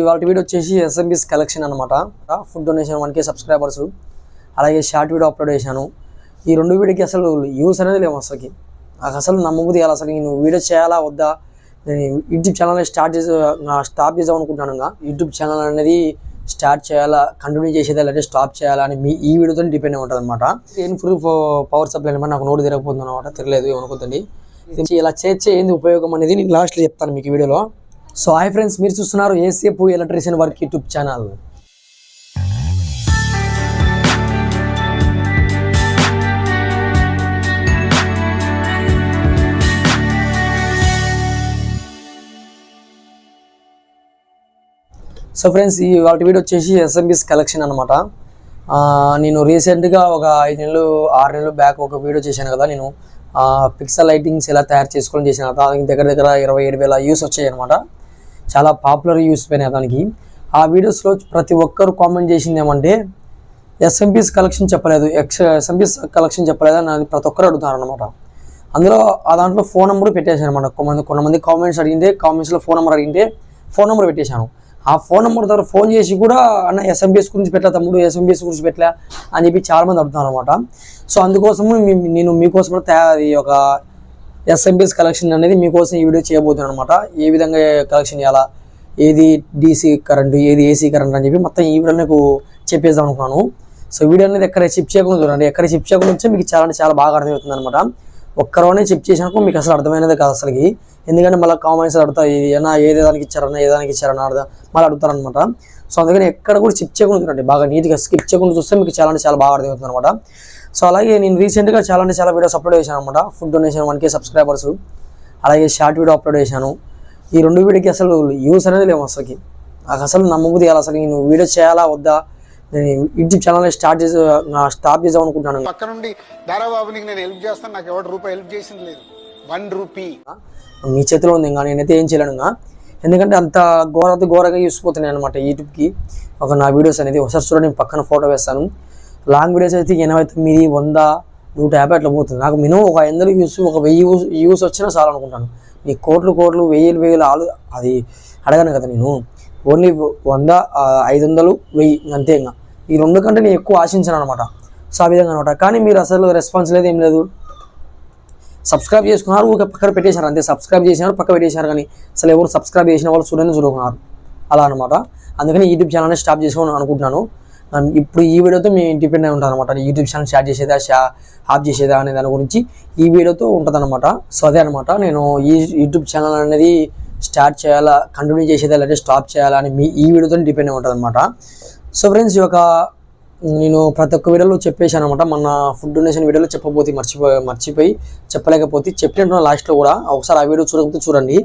ఇవాళ వీడియో వచ్చేసి ఎస్ఎంబీస్ కలెక్షన్ అనమాట. ఫుడ్ డొనేషన్ 1K సబ్స్క్రైబర్స్, అలాగే షార్ట్ వీడియో అప్లోడ్ చేశాను. ఈ రెండు వీడియోకి అసలు యూస్ అనేది లేవు. నాకు అసలు నమ్మబుద్ధి కాదు. అసలు నేను వీడియో చేయాలా వద్దా, నేను యూట్యూబ్ ఛానల్ స్టాప్ చేద్దాం అనుకుంటున్నాను. యూట్యూబ్ ఛానల్ అనేది స్టార్ట్ చేయాలా, కంటిన్యూ చేసేదా, లేదంటే స్టాప్ చేయాలా అని ఈ వీడియోతో డిపెండ్ అయి ఉంటుంది అనమాట. ఫుల్ పవర్ సప్లై అనమాట. నాకు నోటు తిరగకపోతుంది అనమాట, తిరగలేదు ఏమనుకోద్దండి. ఇలా చేస్తే ఏంది ఉపయోగం అనేది నేను లాస్ట్లో చెప్తాను మీకు ఈ వీడియోలో. సో హాయ్ ఫ్రెండ్స్, మీరు చూస్తున్నారు ఏసేపు electrician work YouTube channel. So friends, ఈ వాటి వీడియో వచ్చేసి ఎస్ఎంబీస్ కలెక్షన్ అనమాట. నేను రీసెంట్గా ఒక 5 నెలలు 6 నెలలు బ్యాక్ ఒక వీడియో చేశాను కదా. నేను పిక్సెల్ లైటింగ్స్ ఎలా తయారు చేసుకోవడం చేశాను కదా. దగ్గర 27,000 వ్యూస్ వచ్చాయి అనమాట. చాలా పాపులర్ యూస్ పోయినాయి దానికి. ఆ వీడియోస్లో ప్రతి ఒక్కరు కామెంట్ చేసింది ఏమంటే ఎస్ఎంబీస్ కలెక్షన్ చెప్పలేదు, ఎస్ఎంబీస్ కలెక్షన్ చెప్పలేదు అని ప్రతి ఒక్కరు అడుగుతున్నారు అనమాట. అందులో దాంట్లో ఫోన్ నెంబర్ పెట్టేశాను అనమాట. కొంతమంది కామెంట్స్ అడిగితే, కామెంట్స్లో ఫోన్ నెంబర్ అడిగితే ఫోన్ నెంబర్ పెట్టేశాను. ఆ ఫోన్ నెంబర్ ద్వారా ఫోన్ చేసి కూడా అన్న ఎస్ఎంబీఎస్ గురించి పెట్టలే తమ్ముడు, ఎస్ఎంబీఎస్ గురించి పెట్టలే అని చెప్పి చాలామంది అడుగుతున్నారు అనమాట. సో అందుకోసము నేను మీకోసం ఒక ఎస్ఎంబీఎస్ కలెక్షన్ అనేది మీకోసం ఈ వీడియో చేయబోతున్నాను అనమాట. ఏ విధంగా కలెక్షన్ చేయాలా, ఏది డీసీ కరెంటు, ఏది ఏసీ కరెంట్ అని చెప్పి మొత్తం ఈ వీడియో నాకు చెప్పేద్దాం అనుకున్నాను. సో వీడియో అనేది ఎక్కడ షిఫ్ట్ చేయకుండా చూడండి. ఎక్కడ షిఫ్ట్ చేయకుండా వచ్చి మీకు చాలా బాగా అర్థమవుతుంది అనమాట. ఒక్కరోనే షిఫ్ట్ చేసినాక మీకు అసలు అర్థమైనది కాదు అసలుకి. ఎందుకంటే మళ్ళీ కామెంట్స్ అడుగుతాయి, ఏదైనా ఏదానికి ఇచ్చారన్నా మళ్ళీ అడుగుతారనమాట. సో అందుకని ఎక్కడ కూడా షిఫ్ట్ చేయకుండా చూడండి. బాగా నీట్గా స్కిప్ చేయకుండా చూస్తే మీకు చాలా బాగా అర్థమవుతుంది అనమాట. సో అలాగే నేను రీసెంట్గా చాలా వీడియోస్ అప్లోడ్ చేశాను అనమాట. ఫుడ్ డొనేషన్ 1K సబ్స్క్రైబర్స్, అలాగే షార్ట్ వీడియో అప్లోడ్ చేశాను. ఈ రెండు వీడియోకి అసలు యూస్ అనేది లేవు. నాకు అసలు నమ్మబుద్ధి కాదు. అసలు నేను వీడియో చేయాలా వద్దా, నేను యూట్యూబ్ ఛానల్ స్టాప్ చేద్దాం అనుకుంటున్నాను. పక్క నుండి దారాబాబునికి నేను హెల్ప్ చేస్తాను, నాకు ఎవరు రూపాయి హెల్ప్ చేసింది లేదు, 1 రూపీ మీ చేతిలో ఉంది. ఇంకా నేనైతే ఏం చేయలేను. ఎందుకంటే అంత ఘోరంగా చూసిపోతున్నాయి అనమాట యూట్యూబ్కి నా వీడియోస్ అనేది. ఒకసారి చూడండి, నేను పక్కన ఫోటో వేస్తాను. లాంగ్ వీడియోస్ అయితే 89, 100, 150 అట్లా పోతుంది. నాకు మినిమం ఒక 500 వ్యూస్, ఒక 1000 వ్యూస్ వచ్చినా చాలు అనుకుంటాను. నీ కోట్లు 1000 అది అడగాను కదా నేను. ఓన్లీ 100, 500, 1000 అంతే. ఇంకా ఈ రెండు కంటే నేను ఎక్కువ ఆశించాను అనమాట. సో ఆ విధంగా అనమాట. కానీ మీరు అసలు రెస్పాన్స్ లేదు, ఏం లేదు. సబ్స్క్రైబ్ చేసుకున్నారు, ఒక పక్కన పెట్టేశారు అంతే. సబ్స్క్రైబ్ చేసినారు, పక్క పెట్టేశారు. కానీ అసలు ఎవరు సబ్స్క్రైబ్ చేసిన వాళ్ళు చూడకున్నారు అలా అనమాట. అందుకని యూట్యూబ్ ఛానల్ని స్టాప్ చేసుకోవాలని అనుకుంటున్నాను. ఇప్పుడు ఈ వీడియోతో మేము డిపెండ్ అయి ఉంటాను అనమాట. యూట్యూబ్ ఛానల్ స్టార్ట్ చేసేదా, ఆఫ్ చేసేదా అనే దాని గురించి ఈ వీడియోతో ఉంటుంది అనమాట. సో అదే అనమాట, నేను ఈ యూట్యూబ్ ఛానల్ అనేది స్టార్ట్ చేయాలా, కంటిన్యూ చేసేదా, లేదంటే స్టాప్ చేయాలా అని ఈ వీడియోతో డిపెండ్ అయి ఉంటుంది అనమాట. సో ఫ్రెండ్స్, నేను ప్రతి ఒక్క వీడియోలో చెప్పేశాను అనమాట. మన ఫుడ్ డొనేషన్ వీడియోలో చెప్పబోతే మర్చిపోయి చెప్పలేకపోతే చెప్పినట్టు లాస్ట్లో కూడా ఒకసారి ఆ వీడియో చూడకపోతే చూడండి.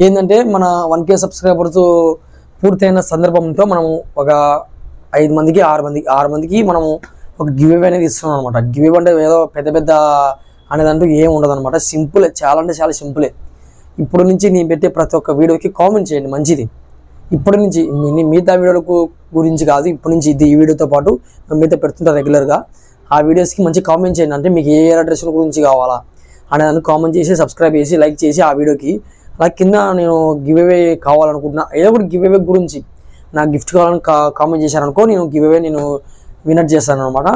ఏంటంటే మన 1K సబ్స్క్రైబర్స్ పూర్తయిన సందర్భంతో మనము ఒక 5 మందికి 6 మందికి మనము ఒక గివ్ అవే అనేది ఇస్తున్నాం అనమాట. గివ్ అవే అంటే ఏదో పెద్ద అనేదంటూ ఏం ఉండదు అనమాట. సింపులే, చాలా సింపులే. ఇప్పుడు నుంచి నేను పెట్టే ప్రతి ఒక్క వీడియోకి కామెంట్ చేయండి, మంచిది. ఇప్పటి నుంచి మిగతా వీడియోల గురించి కాదు, ఇప్పటి నుంచి ఈ వీడియోతో పాటు మిగతా పెడుతుంటారు రెగ్యులర్గా. ఆ వీడియోస్కి మంచి కామెంట్ చేయండి. అంటే మీకు ఏ అడ్రస్ల గురించి కావాలా అనేదాన్ని కామెంట్ చేసి, సబ్స్క్రైబ్ చేసి, లైక్ చేసి ఆ వీడియోకి. అలా కింద నేను గివ్ అవే కావాలనుకుంటున్నా, ఏదో ఒకటి గివ్ అవే గురించి నాకు గిఫ్ట్ కావాలని కామెంట్ చేశారనుకో, నేను గివ్ అవే విన్నర్ చేస్తాను అనమాట.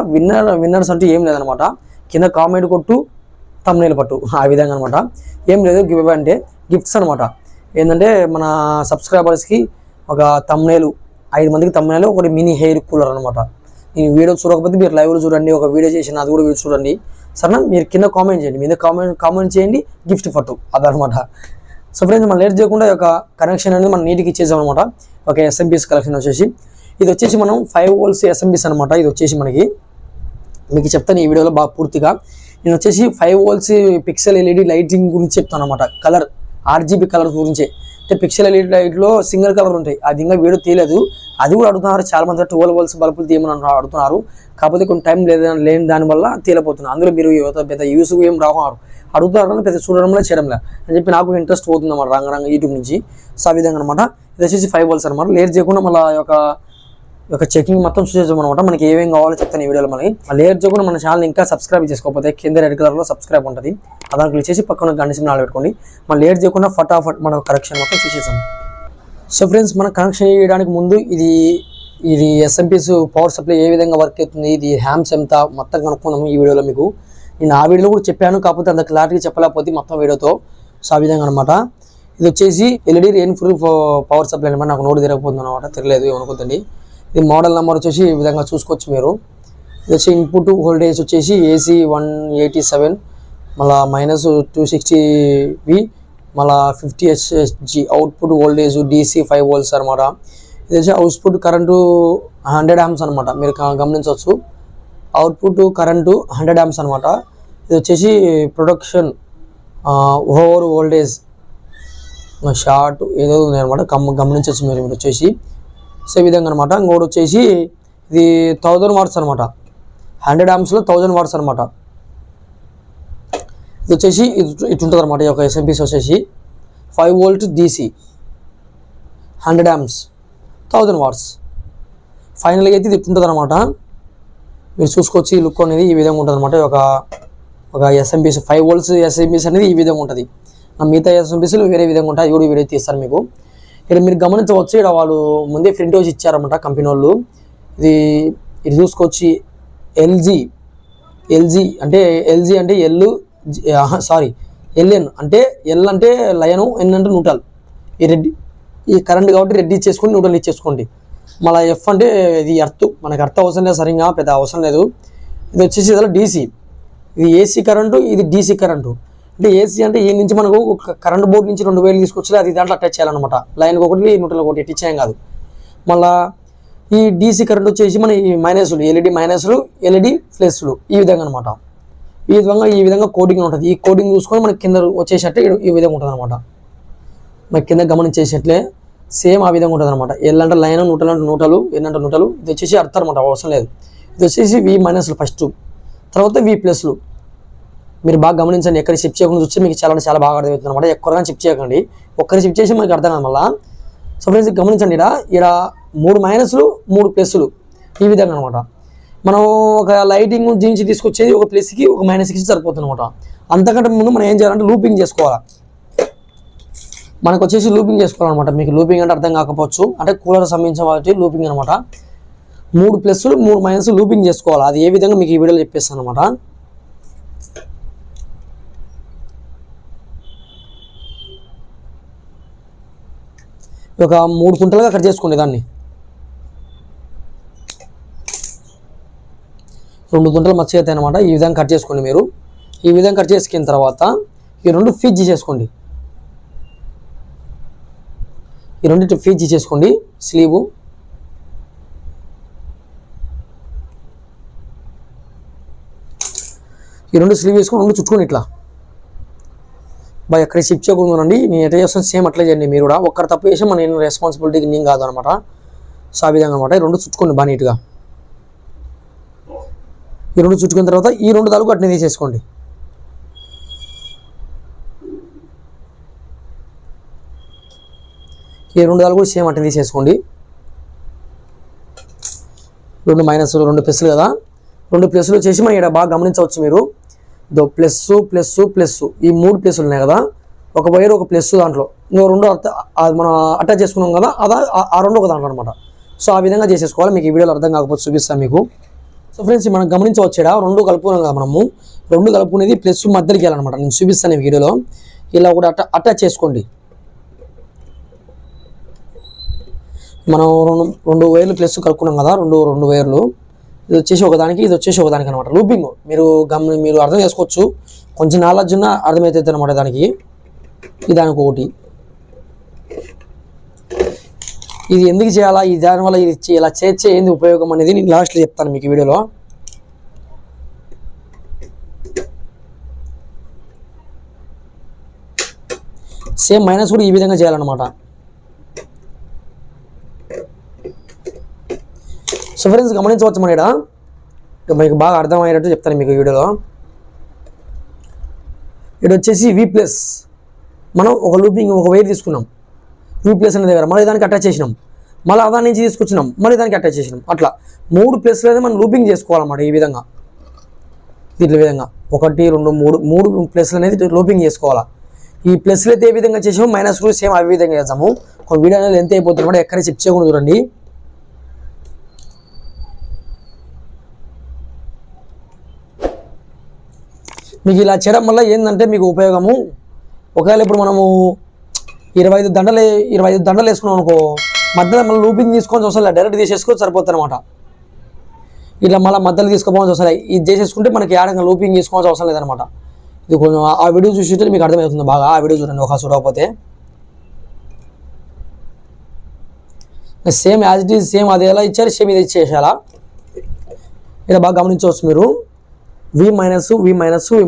విన్నర్స్ అంటే ఏం లేదనమాట. కింద కామెంట్ కొట్టు, థంబ్నెయిల్ పట్టు, ఆ విధంగా అనమాట. ఏం లేదు, గివ్ అవే అంటే గిఫ్ట్స్ అనమాట. ఏంటంటే మన సబ్స్క్రైబర్స్కి ఒక థంబ్నెయిల్, 5 మందికి థంబ్నెయిల్, ఒకటి మినీ హెయిర్ కూలర్ అనమాట. నేను వీడియో చూడకపోతే మీరు లైవ్లో చూడండి, ఒక వీడియో చేసిన అది కూడా వీడియో చూడండి సరేనా. మీరు కింద కామెంట్ చేయండి, మీద కామెంట్ చేయండి, గిఫ్ట్ పట్టు, అదనమాట. సో ఫ్రెండ్స్, మనం లేట్ చేయకుండా కనెక్షన్ అనేది మనం నీట్గా ఇచ్చేసాం అనమాట. ఒక ఎస్ఎంబీఎస్ కలెక్షన్ ఇది వచ్చేసి మనం 5 volts ఎస్ఎంబీఎస్ అనమాట. ఇది వచ్చేసి మీకు చెప్తాను ఈ వీడియోలో బాగా పూర్తిగా. నేను వచ్చేసి 5 volts పిక్సెల్ ఎల్ఈడి లైటింగ్ గురించి చెప్తాను అనమాట. కలర్ RGB కలర్ గురించి. అంటే పిక్సెల్ ఎల్ఈడి లైట్లో సింగిల్ కలర్ ఉంటాయి, అది ఇంకా వీడియో తీయలేదు. అది కూడా అడుగుతున్నారు చాలామంది. 12 volts బల్బులు తీయమని అడుగుతున్నారు. కాకపోతే కొన్ని టైం లేని దానివల్ల తీయలేకపోతున్నారు. అందులో మీరు పెద్ద యూస్ ఏం రాకున్నారు అడుగుతున్నారు, పెద్ద చూడడంలో చేయడంలే అని చెప్పి నాకు ఇంట్రెస్ట్ పోతుంది అన్నమాట రంగ యూట్యూబ్ నుంచి. సో ఆ విధంగా అనమాట. ఇది వచ్చేసి 5 volts అనమాట. లేట్ చేయకుండా మళ్ళీ చెకింగ్ మొత్తం చూసేసాం అనమాట. మనకి ఏమేమి కావాలో చెప్తాను ఈ వీడియోలో. మనకి లేట్ చేయకుండా మన ఛానల్ ఇంకా సబ్స్క్రైబ్ చేసుకోకపోతే కింద రెడ్ కలర్లో సబ్స్క్రైబ్ ఉంటుంది, అదాన్ని క్లిక్ చేసి పక్కన గంట సింబల్ పెట్టుకోండి. మనం లేట్ చేయకుండా ఫటాఫట్ మన కరెక్షన్ మొత్తం చూసేసాం. సో ఫ్రెండ్స్, మనం కనెక్షన్ చేయడానికి ముందు ఇది ఎస్ఎంపీస్ పవర్ సప్లై ఏ విధంగా వర్క్ అవుతుంది, ఇది హ్యామ్స్ ఎంత మొత్తం కనుక్కుందాము ఈ వీడియోలో. మీకు నేను ఆ వీడియోలో కూడా చెప్పాను, కాకపోతే అంత క్లారిటీ చెప్పలేకపోతే మొత్తం వీడియోతో. సో ఆ విధంగా అనమాట. ఇది వచ్చేసి LED rain proof power supply అనమాట. నాకు నోటు తిరగకపోతుంది అనమాట, తిరగలేదు ఏమనుకోద్దండి. ఇది మోడల్ నెంబర్ వచ్చేసి ఈ విధంగా చూసుకోవచ్చు మీరు. ఇది వచ్చి ఇన్పుట్ వోల్టేజ్ వచ్చేసి AC 187, మళ్ళీ -260V, మళ్ళీ 50 HHG. Output voltage DC 5 volts అనమాట. ఇది వచ్చి అవుట్పుట్ కరెంటు 100 amps అనమాట. మీరు గమనించవచ్చు, అవుట్పుట్ కరెంటు 100 amps అనమాట. ఇది వచ్చేసి ప్రొడక్షన్ ఓవర్ వోల్టేజ్ షార్ట్ ఏదో ఉంది అనమాట, గమనించవచ్చు మీరు వచ్చేసి. సో ఈ విధంగా అనమాట. ఇంకోటి వచ్చేసి ఇది 1000 watts అనమాట. 100 amps 1000 watts అనమాట. ఇది వచ్చేసి ఇటు ఉంటుంది అనమాట. ఈ యొక్క ఎస్ఎంపీస్ వచ్చేసి 5 volt DC, 100 amps, 1000 watts. ఫైనల్గా అయితే ఇది ఉంటుంది అనమాట. మీరు చూసుకోవచ్చు, ఈ లుక్ అనేది ఈ విధంగా ఉంటుంది అనమాట. ఒక ఎస్ఎంపీస్ 5 volts ఎస్ఎంపీస్ అనేది ఈ విధంగా ఉంటుంది. మిగతా ఎస్ఎంపీస్లు వేరే విధంగా ఉంటాయి. కూడా వీడియో తీస్తారు మీకు. ఇక్కడ మీరు గమనించవచ్చు, ఇక్కడ వాళ్ళు ముందే ఫ్రంట్ వచ్చి ఇచ్చారన్నమాట కంపెనీ వాళ్ళు. ఇది చూసుకోవచ్చు, ఎల్జీ అంటే LN అంటే L అంటే లయను, N అంటే న్యూట్రల్. ఈ కరెంట్ కాబట్టి రెడ్ ఇచ్చేసుకోండి, న్యూట్రల్ ఇచ్చేసుకోండి. మళ్ళీ F అంటే ఇది ఎర్త్. మనకు అర్థం అవసరం లేదు, సరిగ్గా పెద్ద అవసరం లేదు. ఇది వచ్చేసి ఇదిలో DC. ఇది AC కరెంటు, ఇది DC కరెంటు. అంటే AC అంటే ఈ నుంచి మనకు కరెంట్ బోర్డు నుంచి 2 వైర్లు తీసుకొచ్చి అది దాంట్లో అటాచ్ చేయాలన్నమాట. లైన్కి ఒకటి, న్యూట్రల్ ఒకటి ఇచ్చేయం కాదు. మళ్ళీ ఈ DC కరెంట్ వచ్చేసి మన ఈ మైనస్లు, LED మైనస్లు, LED ప్లస్లు, ఈ విధంగా అనమాట. ఈ విధంగా కోడింగ్ ఉంటుంది. ఈ కోడింగ్ చూసుకొని మనకి కింద వచ్చేసట్లే ఈ విధంగా ఉంటుంది అనమాట. మనకి కింద గమనించేసట్లే సేమ్ ఆ విధంగా ఉంటుంది అనమాట. L అంటే లైన్, న్యూట్రల్ అంటే న్యూట్రల్, N అంటే న్యూట్రల్. ఇది వచ్చేసి అర్థం అనమాట, అవసరం లేదు. ఇది వచ్చేసి V మైనస్లు ఫస్ట్, తర్వాత V ప్లస్లు. మీరు బాగా గమనించండి, ఎక్కడ షిఫ్ట్ చేయకుండా చూస్తే మీకు చాలా బాగా అర్థమవుతుంది అనమాట. ఎక్కువగా షిఫ్ట్ చేయకండి, ఒక్కరి షిఫ్ట్ చేసి మనకి అర్థం కాదు మళ్ళీ. సో ఫ్రెండ్స్ గమనించండి, ఇక్కడ 3 మైనస్లు 3 ప్లస్లు, ఈ విధంగా అనమాట. మనం ఒక లైటింగ్ జీన్స్ తీసుకొచ్చేది ఒక ప్లస్కి ఒక మైనస్కి సరిపోతుంది అనమాట. అంతకంటే ముందు మనం ఏం చేయాలంటే లూపింగ్ చేసుకోవాలి. మనకు వచ్చేసి లూపింగ్ చేసుకోవాలన్నమాట. మీకు లూపింగ్ అంటే అర్థం కాకపోవచ్చు, అంటే కూలర్ సంబంధించిన వాటి లూపింగ్ అనమాట. 3 ప్లస్లు 3 మైనస్లు లూపింగ్ చేసుకోవాలి. అది ఏ విధంగా మీకు ఈ వీడియోలో చెప్పేస్తాను అనమాట. ఒక 3 కుంటలుగా కట్ చేసుకోండి. దాన్ని 2 కుంటలు మచ్చ అవుతాయి అనమాట. ఈ విధంగా కట్ చేసుకోండి మీరు. ఈ విధంగా కట్ చేసుకున్న తర్వాత ఈ 2 ఫీజ్ చేసుకోండి. ఈ 2 ఫీజ్ చేసుకోండి. స్లీవు ఈ 2 స్లీవ్ వేసుకొని 2 చుట్టుకొని ఇట్లా బాగా ఎక్కడ షిఫ్ట్ చేయకూడదండి. నేను ఎట్లా చేస్తాను సేమ్ అట్లా చేయండి మీరు కూడా. ఒక్కరు తప్పు చేసి మన రెస్పాన్సిబిలిటీకి నేను కాదు అనమాట. సో ఆ విధంగా అనమాట. ఈ 2 చుట్టుకోండి బాగా నీట్గా. ఈ 2 చుట్టుకున్న తర్వాత ఈ 2 తలుపు అట్నే తీసేసుకోండి. ఈ 2 తలుపు కూడా సేమ్ అట్నే తీసేసుకోండి. 2 మైనస్లు 2 ప్లస్లు కదా. 2 ప్లస్లు వచ్చేసి మనం ఇక్కడ బాగా గమనించవచ్చు మీరు. ప్లస్ ప్లస్ ప్లస్, ఈ 3 ప్లస్లు ఉన్నాయి కదా. ఒక వైర్ ఒక ప్లస్ దాంట్లో, ఇంకో 2 మనం అటాచ్ చేసుకున్నాం కదా, ఆ 2 ఒక దాంట్లో అనమాట. సో ఆ విధంగా చేసేసుకోవాలి. మీకు ఈ వీడియోలో అర్థం కాకపోతే చూపిస్తాను మీకు. సో ఫ్రెండ్స్, మనం గమనించవచ్చు, 2 కలుపుకున్నాం కదా మనము. 2 కలుపుకునేది ప్లస్ మధ్యలోకి వెళ్ళాలన్నమాట. నేను చూపిస్తాను ఈ వీడియోలో. ఇలా కూడా అటాచ్ చేసుకోండి. మనం 2 వైర్లు ప్లస్ కలుపుకున్నాం కదా, 2 వైర్లు. ఇది వచ్చేసి ఒకదానికి, ఇది వచ్చేసి ఒకదానికి అనమాట. లూపింగ్ మీరు అర్థం చేసుకోవచ్చు. కొంచెం నాలెడ్జ్ ఉన్న అర్థమవుతుంది అనమాట దానికి. దానికి ఒకటి. ఇది ఎందుకు చేయాలా, ఈ దానివల్ల ఇది ఇలా చేర్చే ఏంది ఉపయోగం అనేది నేను లాస్ట్లో చెప్తాను మీకు ఈ వీడియోలో. సేమ్ మైనస్ కూడా ఈ విధంగా చేయాలన్నమాట. సో ఫ్రెండ్స్ గమనించవచ్చు, మన ఇక్కడ మీకు బాగా అర్థమయ్యేటట్టు చెప్తాను మీకు ఈ వీడియోలో. ఇక్కడ వచ్చేసి V ప్లస్, మనం ఒక లూపింగ్ ఒక వైర్ తీసుకున్నాం V ప్లస్ అనే దగ్గర, మళ్ళీ దానికి అటాచ్ చేసినాం. మళ్ళీ అదా నుంచి తీసుకొచ్చినాం, మళ్ళీ దానికి అటాచ్ చేసినాం. అట్లా 3 ప్లస్లు అనేది మనం లూపింగ్ చేసుకోవాలన్నమాట. ఈ విధంగా దీంట్లో విధంగా 1 2 3 ప్లస్లు అనేది లూపింగ్ చేసుకోవాలా. ఈ ప్లస్లు అయితే ఏ విధంగా చేసాము, మైనస్లు సేమ్ అదే విధంగా చేద్దాము. ఒక వీడియో అనేది ఎంత అయిపోతుంది కూడా ఎక్కడ చెక్ చేయకుండా చూడండి. మీకు ఇలా చేయడం వల్ల ఏంటంటే మీకు ఉపయోగము, ఒకవేళ ఇప్పుడు మనము 25 దండలు వేసుకున్నాం అనుకో, మధ్యలో మళ్ళీ లూపింగ్ తీసుకోవాల్సి అవసరం లేదు, డైరెక్ట్ తీసేసుకోవచ్చు సరిపోతుంది అనమాట. ఇట్లా మళ్ళీ మధ్యలో తీసుకోవాల్సి అవసరం లేదు, ఇది చేసేసుకుంటే మనకి ఆడంగా లూపింగ్ తీసుకోవాల్సిన అవసరం లేదనమాట. ఇది కొంచెం ఆ వీడియో చూసితే మీకు అర్థమవుతుంది బాగా. ఆ వీడియో చూడండి ఒక చూడకపోతే. Same as it is, same అది ఎలా ఇచ్చారు సేమ్ ఇది ఇచ్చేసేయాలా. ఇలా బాగా గమనించవచ్చు మీరు. V మైనస్ 3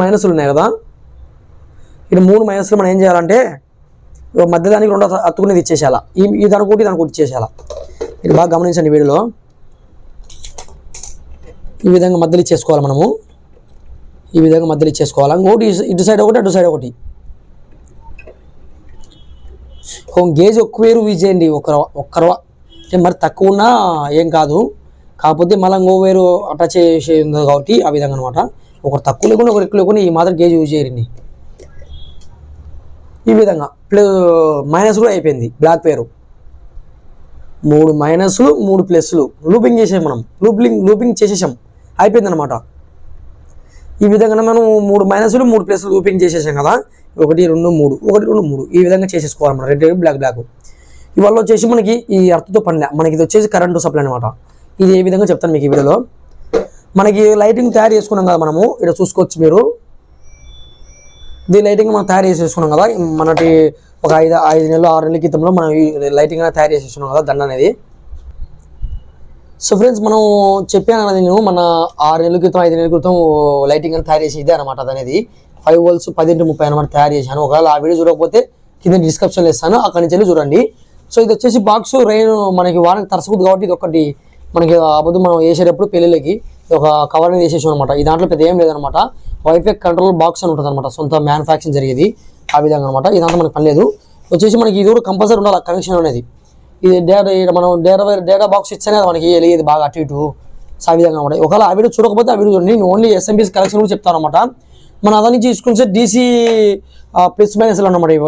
మైనస్లు ఉన్నాయి కదా. ఇది 3 మైనస్లు మనం ఏం చేయాలంటే మధ్య దానికి 2 అత్తుకునేది ఇచ్చేసేయాలా. ఈ దానికోటి ఇచ్చేసేయాలా. ఇది బాగా గమనించండి వీడియోలో. ఈ విధంగా మధ్యలో ఇచ్చేసుకోవాలి మనము. ఈ విధంగా మధ్యలో ఇచ్చేసుకోవాలి. ఇంకోటి ఇటు సైడ్ ఒకటి అటు సైడ్ ఒకటి. గేజ్ ఒక్క వేరు యూజ్ చేయండి. ఒక్కరవ మరి తక్కువ ఉన్నా ఏం కాదు, కాకపోతే మళ్ళీ ఇంకో వేరు అటాచ్ చేసి ఉంది కాబట్టి ఆ విధంగా అనమాట. ఒకరు తక్కువ లేకుండా ఒకరు ఎక్కువ లేకుండా ఈ మాత్రం గేజ్ యూజ్ చేయరండి. ఈ విధంగా మైనస్ కూడా అయిపోయింది. బ్లాక్ పేరు 3 మైనస్లు 3 ప్లస్లు లూపింగ్ చేసాం మనం. లూపింగ్ చేసేసాం, అయిపోయింది అనమాట. ఈ విధంగా మనం 3 మైనస్లు 3 ప్లస్లు లూపింగ్ చేసేసాం కదా. 1 2 3 1 2 3 ఈ విధంగా చేసేసుకోవాలి మనం. రెడ్ బ్లాక్ ఇవాళ వచ్చేసి మనకి ఈ అర్థతో పనిలే, మనకి ఇది వచ్చేసి కరెంటు సప్లై అనమాట. ఇది ఏ విధంగా చెప్తాను మీకు ఈ వీడియోలో. మనకి లైటింగ్ తయారు చేసుకున్నాం కదా మనము, ఇక్కడ చూసుకోవచ్చు మీరు. దీని లైటింగ్ మనం తయారు చేసేసుకున్నాం కదా. మనకి ఒక 5 నెలలు 6 నెలల క్రితంలో మనం ఈ లైటింగ్ అనేది తయారు చేసేసుకున్నాం కదా, దండ అనేది. సో ఫ్రెండ్స్, మనం చెప్పాను కదా నేను మన 6 నెలల క్రితం 5 నెలల క్రితం లైటింగ్ అని తయారు చేసి ఇదే అనమాట. అదనేది 5 వోల్ట్స్ 10x30 అనమాట తయారు చేశాను. ఒకవేళ ఆ వీడియో చూడకపోతే కింద డిస్క్రిప్షన్లో ఇస్తాను, అక్కడి నుంచి వెళ్ళి చూడండి. సో ఇది వచ్చేసి బాక్స్ రైన్ మనకి వానకి తరసకుద్ది కాబట్టి ఇది ఒకటి మనకి అబద్ధం మనం వేసేటప్పుడు పెళ్ళిళ్ళకి ఒక కవర్ అనేది వేసేసాం అనమాట. ఈ దాంట్లో పెద్ద ఏం లేదనమాట. వైఫై కంట్రోల్ బాక్స్ అని ఉంటుంది అనమాట, సొంత మ్యానుఫ్యాక్చరింగ్ జరిగేది ఆ విధంగా అనమాట. ఇదంతా మనకు పని లేదు. వచ్చేసి మనకి ఇది కూడా కంపల్సరీ ఉండాలి కనెక్షన్ అనేది. ఇది మనం డేటా బాక్స్ ఇచ్చేనే మనకి వెళ్ళేది బాగా అటు ఇటు ఆ విధంగా అనమాట. ఒకవేళ ఆ వీడియో చూడకపోతే ఆ వీడియో చూడండి. నేను ఓన్లీ ఎస్ఎంపీస్ కనెక్షన్ కూడా చెప్తాను అనమాట. మన అదా నుంచి తీసుకుంటే డీసీ ప్లస్ మైనస్లు అనమాట. ఇవి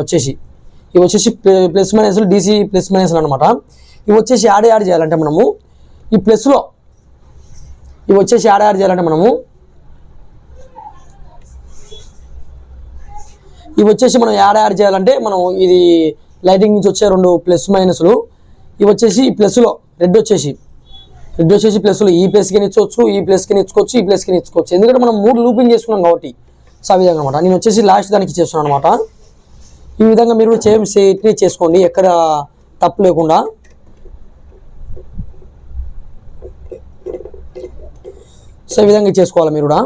వచ్చేసి ప్లస్ మైనస్లు, డీసీ ప్లస్ మైనస్లు అనమాట. ఇవి వచ్చేసి యాడ్ చేయాలంటే మనము ఈ ప్లస్లో ఇవి వచ్చేసి యాడ్ చేయాలంటే మనము ఇవి వచ్చేసి మనం యాడ్ చేయాలంటే మనం ఇది లైటింగ్ నుంచి వచ్చే 2 ప్లస్ మైనస్లు. ఇవి వచ్చేసి ఈ ప్లస్లో రెడ్ వచ్చేసి ప్లస్లో ఈ ప్లస్కి ఇచ్చుకోవచ్చు, ఈ ప్లస్కి ఇచ్చుకోవచ్చు, ఈ ప్లస్కి ఇచ్చుకోవచ్చు. ఎందుకంటే మనం 3 లూపింగ్ చేసుకున్నాం కాబట్టి. సో ఆ విధంగా అనమాట. నేను వచ్చేసి లాస్ట్ దానికి చేస్తున్నాను అనమాట. ఈ విధంగా మీరు సేమ్ చేసుకోండి, ఎక్కడ తప్పు లేకుండా. సో ఈ విధంగా చేసుకోవాలి మీరు కూడా.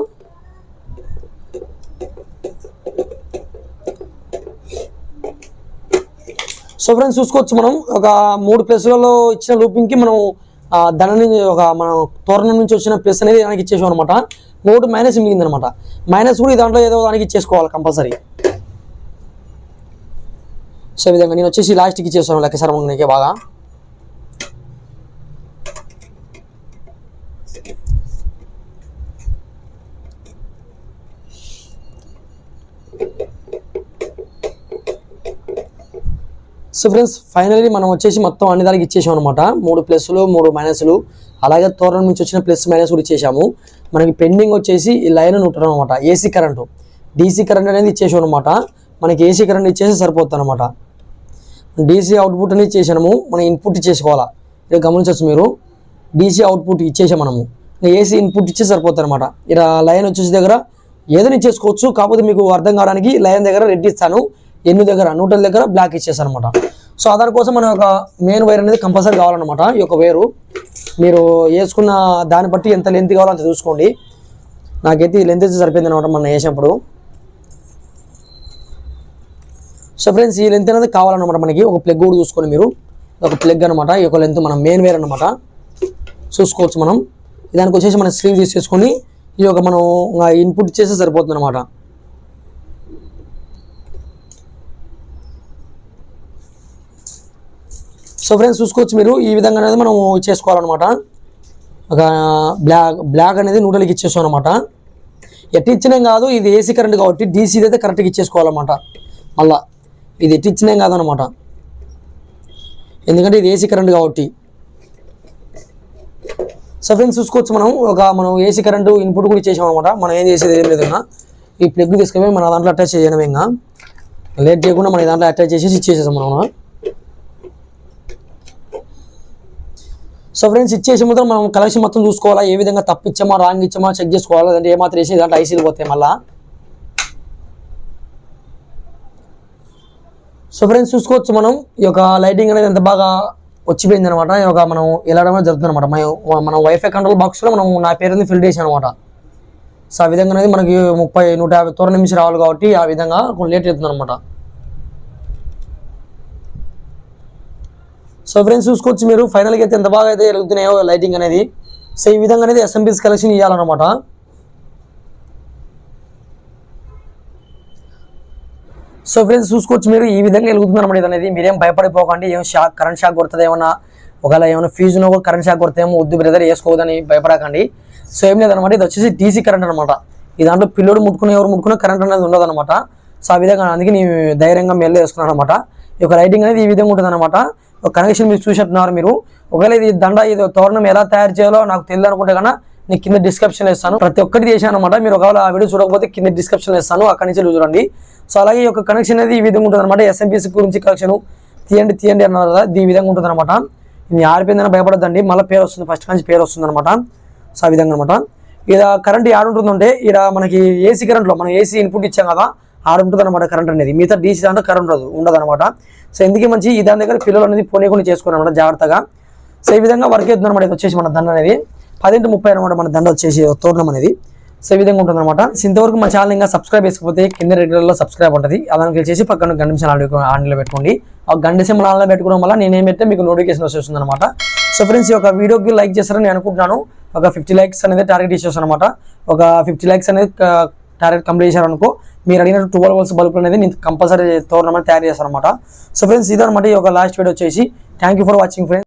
సో ఫ్రెండ్స్ చూసుకోవచ్చు, మనం ఒక 3 ప్లస్లలో ఇచ్చిన లూపింగ్కి మనం ధన నుంచి మనం తోరణం నుంచి వచ్చిన ప్లస్ అనేది దానికి ఇచ్చేసాం అనమాట. 3 మైనస్ మిగిలింది అనమాట. మైనస్ కూడా ఈ దాంట్లో ఏదో దానికి ఇచ్చేసుకోవాలి కంపల్సరీ. సో ఈ విధంగా నేను వచ్చేసి లాస్ట్కి ఇచ్చేస్తాను లెక్కసారంగా బాగా. సో ఫ్రెండ్స్, ఫైనల్లీ మనం వచ్చేసి మొత్తం అన్ని దానికి ఇచ్చేసాం అనమాట. 3 ప్లస్లు 3 మైనస్లు, అలాగే తోరణం నుంచి వచ్చిన ప్లస్ మైనస్ కూడా ఇచ్చేసాము. మనకి పెండింగ్ వచ్చేసి ఈ లైన్ ఉంటారు అనమాట. ఏసీ కరెంటు, డీసీ కరెంట్ అనేది ఇచ్చేసాం అనమాట. మనకి ఏసీ కరెంట్ ఇచ్చేసి సరిపోతుంది అనమాట. డీసీ అవుట్పుట్ అనేది ఇచ్చేసాము, మనం ఇన్పుట్ ఇచ్చేసుకోవాలా. ఇక్కడ గమనించవచ్చు మీరు, డీసీ అవుట్పుట్ ఇచ్చేసాం మనము. ఏసీ ఇన్పుట్ ఇచ్చేసి సరిపోతుంది అనమాట. ఇలా లైన్ వచ్చేసి దగ్గర ఏదైనా ఇచ్చేసుకోవచ్చు, కాకపోతే మీకు అర్థం కావడానికి లైన్ దగ్గర రెడ్ ఇస్తాను, ఎన్ను దగ్గర న్యూట్రల్ దగ్గర బ్లాక్ ఇచ్చేస్తాను అనమాట. సో దానికోసం మనం ఒక మెయిన్ వైర్ అనేది కంపల్సరీ కావాలన్నమాట. ఈ యొక్క వైరు మీరు వేసుకున్న దాన్ని బట్టి ఎంత లెంత్ కావాలో అంత చూసుకోండి. నాకైతే ఈ లెంత్ సరిపోయింది అనమాట మనం వేసినప్పుడు. సో ఫ్రెండ్స్, ఈ లెంత్ అనేది కావాలన్నమాట మనకి. ఒక ప్లగ్ కూడా చూసుకోండి మీరు, ఒక ప్లగ్ అనమాట. ఈ యొక్క లెంత్ మనం మెయిన్ వైర్ అనమాట చూసుకోవచ్చు మనం. దానికి వచ్చేసి మనం స్లీవ్ తీసేసుకొని ఈ యొక్క మనం ఇన్పుట్ చేస్తే సరిపోతుంది అనమాట. సో ఫ్రెండ్స్ చూసుకోవచ్చు మీరు, ఈ విధంగా అనేది మనం చేసుకోవాలన్నమాట. ఒక బ్లాక్ అనేది న్యూట్రల్కి ఇచ్చేస్తాం అనమాట. ఎట్టి ఇచ్చినాం కాదు, ఇది ఏసీ కరెంట్ కాబట్టి డీసీ అయితే కరెక్ట్గా ఇచ్చేసుకోవాలన్నమాట. మళ్ళా ఇది ఎట్టి ఇచ్చినాం కాదనమాట, ఎందుకంటే ఇది ఏసీ కరెంట్ కాబట్టి. సో ఫ్రెండ్స్ చూసుకోవచ్చు, మనం ఏసీ కరెంటు ఇన్పుట్ కూడా ఇచ్చేసాం అనమాట. మనం ఏం చేసేది ఏం లేదు, ఈ ప్లగ్ తీసుకొని మన దాంట్లో అటాచ్ చేయడం. ఇంకా లేట్ చేయకుండా మన దాంట్లో అటాచ్ చేసేసి ఇచ్చేసేసాం మనం. సో ఫ్రెండ్స్ ఇచ్చేసి మొత్తం మనం కలెక్షన్ మొత్తం చూసుకోవాలా, ఏ విధంగా తప్పు ఇచ్చామా రాంగ్ ఇచ్చామా చెక్ చేసుకోవాలి. లేదంటే ఏమాత్రం వేసి దాంట్లో ఐసీలు పోతాయి మళ్ళా. సో ఫ్రెండ్స్ చూసుకోవచ్చు, మనం ఈ యొక్క లైటింగ్ అనేది ఎంత బాగా వచ్చిపోయింది అనమాట. ఈ యొక్క మనం వెళ్ళడం జరుగుతుంది అనమాట. మనం వైఫై కంట్రోల్ బాక్స్లో మనం నా పేరుని ఫిల్ చేసాను అనమాట. సో ఆ విధంగా అనేది మనకి 30-150 తోరణ నిమిషం రావాలి కాబట్టి ఆ విధంగా కొంచెం లేట్ అవుతుంది అనమాట. సో ఫ్రెండ్స్ చూసుకోవచ్చు, మీరు ఫైనల్గా అయితే ఎంత బాగా అయితే వెలుగుతున్నాయో లైటింగ్ అనేది. సో ఈ విధంగా అనేది ఎస్ఎంపీస్ కలెక్షన్ ఇవ్వాలన్నమాట. సో ఫ్రెండ్స్ చూసుకోవచ్చు, మీరు ఈ విధంగా వెలుగుతుంది అనమాట. ఇది అనేది మీరేం భయపడిపోకండి, ఏం కరెంట్ షాక్ కొడుతుంది ఏమన్నా, ఒకవేళ ఏమైనా ఫీజునో కరెంట్ షాక్ కొడితేమో వద్దు బ్రదర్ వేసుకోవద్దని భయపడకండి. సో ఏం లేదనమాట, ఇది వచ్చేసి డీసీ కరెంట్ అనమాట. ఈ దాంట్లో పిల్లోడు ఎవరు ముట్టుకున్న కరెంట్ అనేది ఉండదు అనమాట. సో ఆ విధంగా అందుకే నేను ధైర్యంగా మెల్ల వేసుకున్నాను అనమాట. ఈ యొక్క లైటింగ్ అనేది ఈ విధంగా ఉంటుంది అనమాట. ఒక కనెక్షన్ మీరు చూసేట్టున్నారు మీరు. ఒకవేళ ఇది ఇది తోరణం ఎలా తయారు చేయాలో నాకు తెలియదు అనుకుంటే కన్నా నేను కింద డిస్క్రిప్షన్ ఇస్తాను, ప్రతి ఒక్కటి చేశాను అనమాట. మీరు ఒకవేళ ఆ వీడియో చూడకపోతే కింద డిస్క్రిప్షన్ ఇస్తాను, అక్కడి నుంచి చూడండి. సో అలాగే ఈ యొక్క కనెక్షన్ అనేది ఈ విధంగా ఉంటుంది అనమాట. ఎస్ఎంపీసీ గురించి కనెక్షన్ తీయండి అన్నారు కదా, ఈ విధంగా ఉంటుంది అనమాట. ఇది ఆరిపోయిందని భయపడద్దండి, మళ్ళీ పేరు వస్తుంది, ఫస్ట్ నుంచి పేరు వస్తుంది అనమాట. సో ఆ విధంగా అనమాట. ఇలా కరెంట్ యాడ్ ఉంటుందంటే ఇక్కడ మనకి ఏసీ కరెంట్లో మనం ఏసీ ఇన్పుట్ ఇచ్చాం కదా, ఆడ ఉంటుంది అనమాట కరెంట్ అనేది. మిగతా డీసీ దాంట్లో కరెంట్ ఉండదు అనమాట. సో ఎందుకు మంచి ఈ దాని దగ్గర పిల్లలు అనేది పోనీకుండా చేసుకున్నాం అనమాట జాగ్రత్తగా. సో ఈ విధంగా వర్క్ అవుతుంది అనమాట. ఇది వచ్చేసి మన దండ అనేది 10x30 అనమాట, మన దండ వచ్చేసి తోరణం అనేది. సో ఈ విధంగా ఉంటుంది అనమాట. ఇంతవరకు మన ఛానల్ ఇంకా సబ్స్క్రైబ్ చేసుకోకపోతే కింద రెగ్యులర్లో సబ్స్క్రైబ్ ఉంటుంది, అదానికి వచ్చేసి పక్కన గంట నిమిషాలు ఆన్లో పెట్టుకోండి. ఆ గంట నిమిషాలు ఆన్లో పెట్టుకోవడం వల్ల నేనేం పెడితే మీకు నోటిఫికేషన్ వస్తుంది అనమాట. సో ఫ్రెండ్స్ ఈ యొక్క వీడియోకి లైక్ చేస్తారని నేను అనుకుంటున్నాను. ఒక 50 లైక్స్ అనేది టార్గెట్ ఇచ్చేస్తాను అనమాట. ఒక 50 లైక్స్ అనేది టార్గెట్ కంప్లీట్ చేశారనుకో, మీరు అడిగిన 12 volts బల్బులు అనేది నేను కంపల్సరీ తోరణం తయారు చేస్తాను అనమాట. సో ఫ్రెండ్స్ ఇదనమాట ఈ యొక్క లాస్ట్ వీడియో వచ్చేసి. Thank you for watching friends.